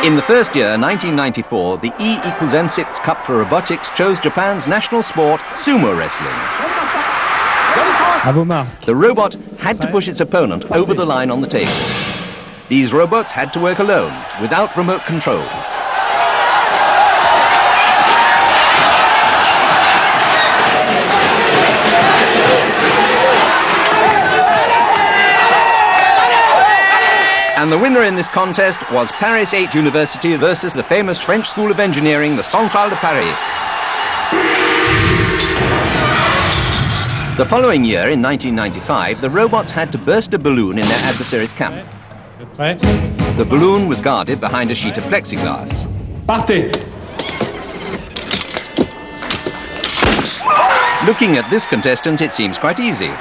In the first year, 1994, the E=mc6 Cup for Robotics chose Japan's national sport, sumo wrestling. The robot had to push its opponent over the line on the table. These robots had to work alone, without remote control. And the winner in this contest was Paris 8 University versus the famous French School of Engineering, the Centrale de Paris. The following year, in 1995, the robots had to burst a balloon in their adversary's camp. The balloon was guarded behind a sheet of plexiglass. Partez! Looking at this contestant, it seems quite easy.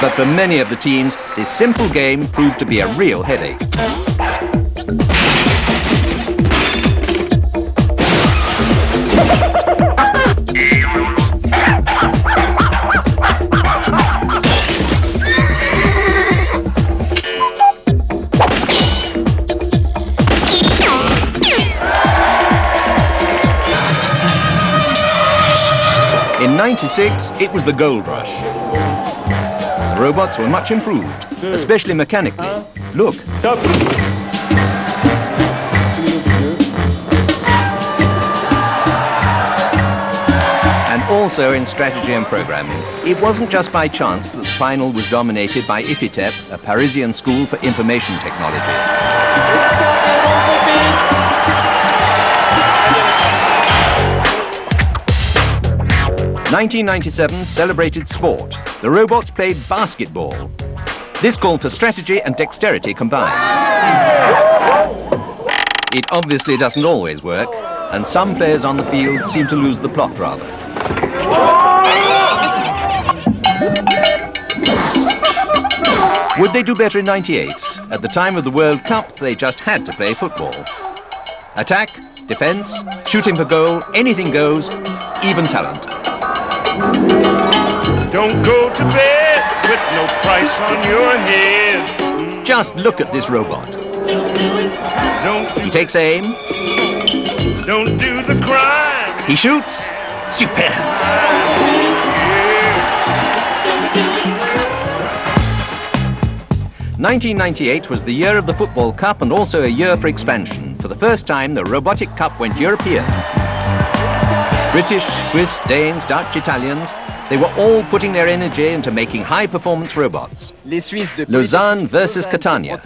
But for many of the teams, this simple game proved to be a real headache. In '96, it was the gold rush. The robots were much improved, especially mechanically. Look. And also in strategy and programming. It wasn't just by chance that the final was dominated by IFITEP, a Parisian school for information technology. 1997 celebrated sport. The robots played basketball. This called for strategy and dexterity combined. It obviously doesn't always work, and some players on the field seem to lose the plot rather. Would they do better in '98? At the time of the World Cup, they just had to play football. Attack, defense, shooting for goal, anything goes, even talent. Don't go to bed with no price on your head. Just look at this robot. He takes aim. Don't do the crime. He shoots. Superb. 1998 was the year of the Football Cup and also a year for expansion. For the first time, the Robotic Cup went European. British, Swiss, Danes, Dutch, Italians, they were all putting their energy into making high-performance robots. Lausanne versus Catania.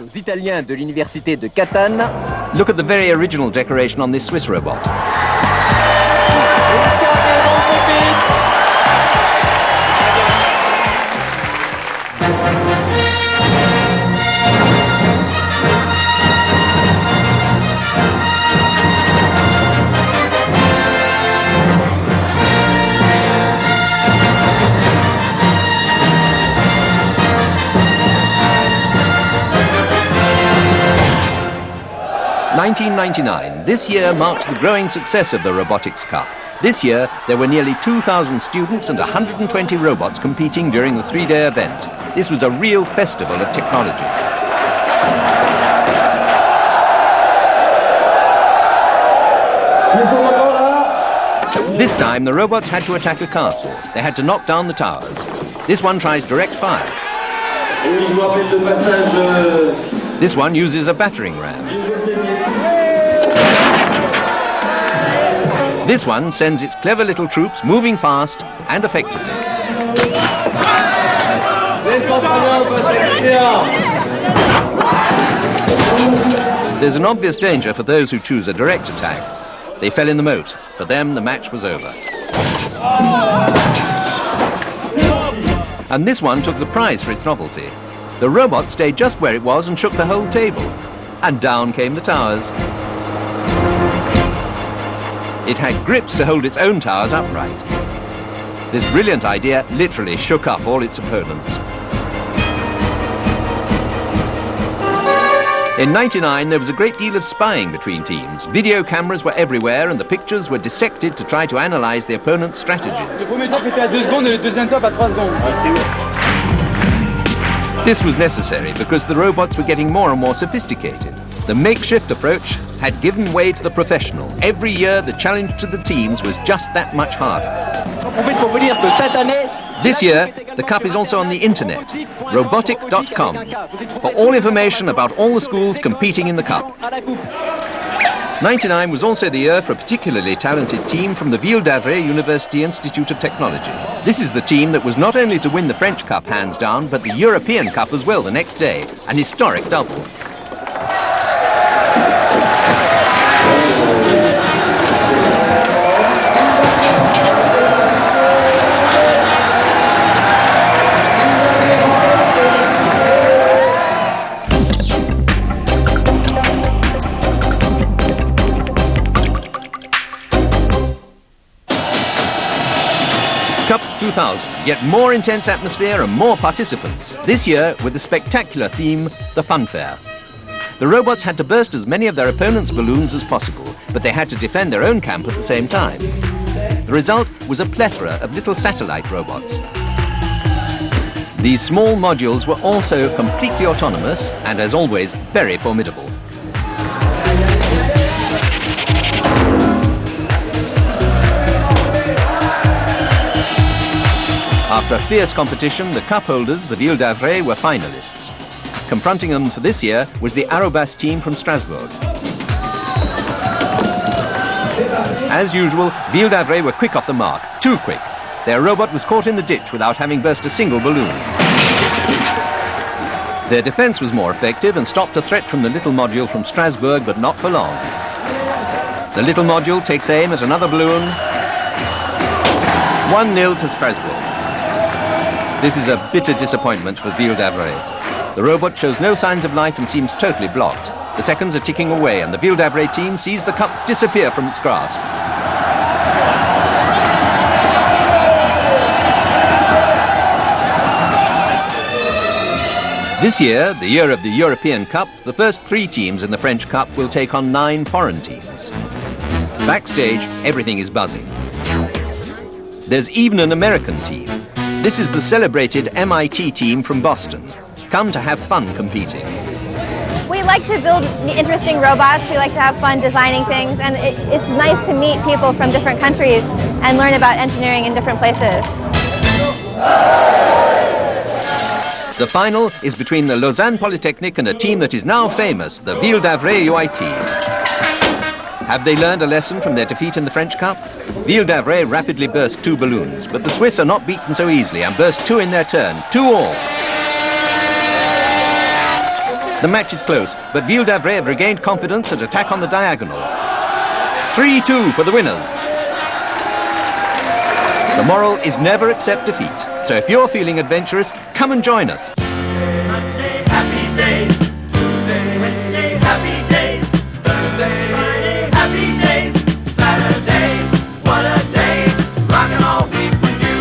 Look at the very original decoration on this Swiss robot. '99. This year marked the growing success of the Robotics Cup. This year, there were nearly 2,000 students and 120 robots competing during the three-day event. This was a real festival of technology. This time, the robots had to attack a castle. They had to knock down the towers. This one tries direct fire. This one uses a battering ram. This one sends its clever little troops moving fast and effectively. There's an obvious danger for those who choose a direct attack. They fell in the moat. For them, the match was over. And this one took the prize for its novelty. The robot stayed just where it was and shook the whole table. And down came the towers. It had grips to hold its own towers upright. This brilliant idea literally shook up all its opponents. In '99, there was a great deal of spying between teams. Video cameras were everywhere and the pictures were dissected to try to analyze the opponent's strategies. This was necessary because the robots were getting more and more sophisticated. The makeshift approach had given way to the professional. Every year, the challenge to the teams was just that much harder. This year, the Cup is also on the internet, robotic.com, for all information about all the schools competing in the Cup. 99 was also the year for a particularly talented team from the Ville d'Avray University Institute of Technology. This is the team that was not only to win the French Cup hands down, but the European Cup as well the next day, an historic double. Cup 2000, yet more intense atmosphere and more participants. This year with the spectacular theme, the Fun Fair. The robots had to burst as many of their opponents' balloons as possible, but they had to defend their own camp at the same time. The result was a plethora of little satellite robots. These small modules were also completely autonomous and, as always, very formidable. After a fierce competition, the cup holders, the Ville d'Avray, were finalists. Confronting them for this year was the Eurobot team from Strasbourg. As usual, Ville d'Avray were quick off the mark, too quick. Their robot was caught in the ditch without having burst a single balloon. Their defense was more effective and stopped a threat from the little module from Strasbourg, but not for long. The little module takes aim at another balloon. 1-0 to Strasbourg. This is a bitter disappointment for Ville d'Avray. The robot shows no signs of life and seems totally blocked. The seconds are ticking away and the Ville d'Avray team sees the cup disappear from its grasp. This year, the year of the European Cup, the first 3 teams in the French Cup will take on 9 foreign teams. Backstage, everything is buzzing. There's even an American team. This is the celebrated MIT team from Boston, come to have fun competing. We like to build interesting robots, we like to have fun designing things, and it's nice to meet people from different countries and learn about engineering in different places. The final is between the Lausanne Polytechnic and a team that is now famous, the Ville d'Avray UIT. Have they learned a lesson from their defeat in the French Cup? Ville d'Avray rapidly burst 2 balloons, but the Swiss are not beaten so easily and burst 2 in their turn, 2-all. The match is close, but Ville d'Avray have regained confidence and attack on the diagonal. 3-2 for the winners. The moral is never accept defeat, so if you're feeling adventurous, come and join us. Monday, happy days. Tuesday, Wednesday, happy days. Thursday, Friday, happy days. Saturday, what a day. Rockin' all week with you.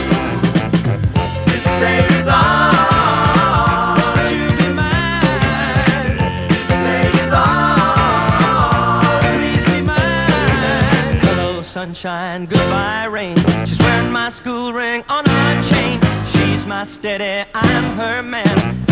This day is on. Won't you be mine? This day is on. Please be mine. Hello, sunshine, goodbye, rain. She's wearing my school ring on her chain. She's my steady, I'm her man.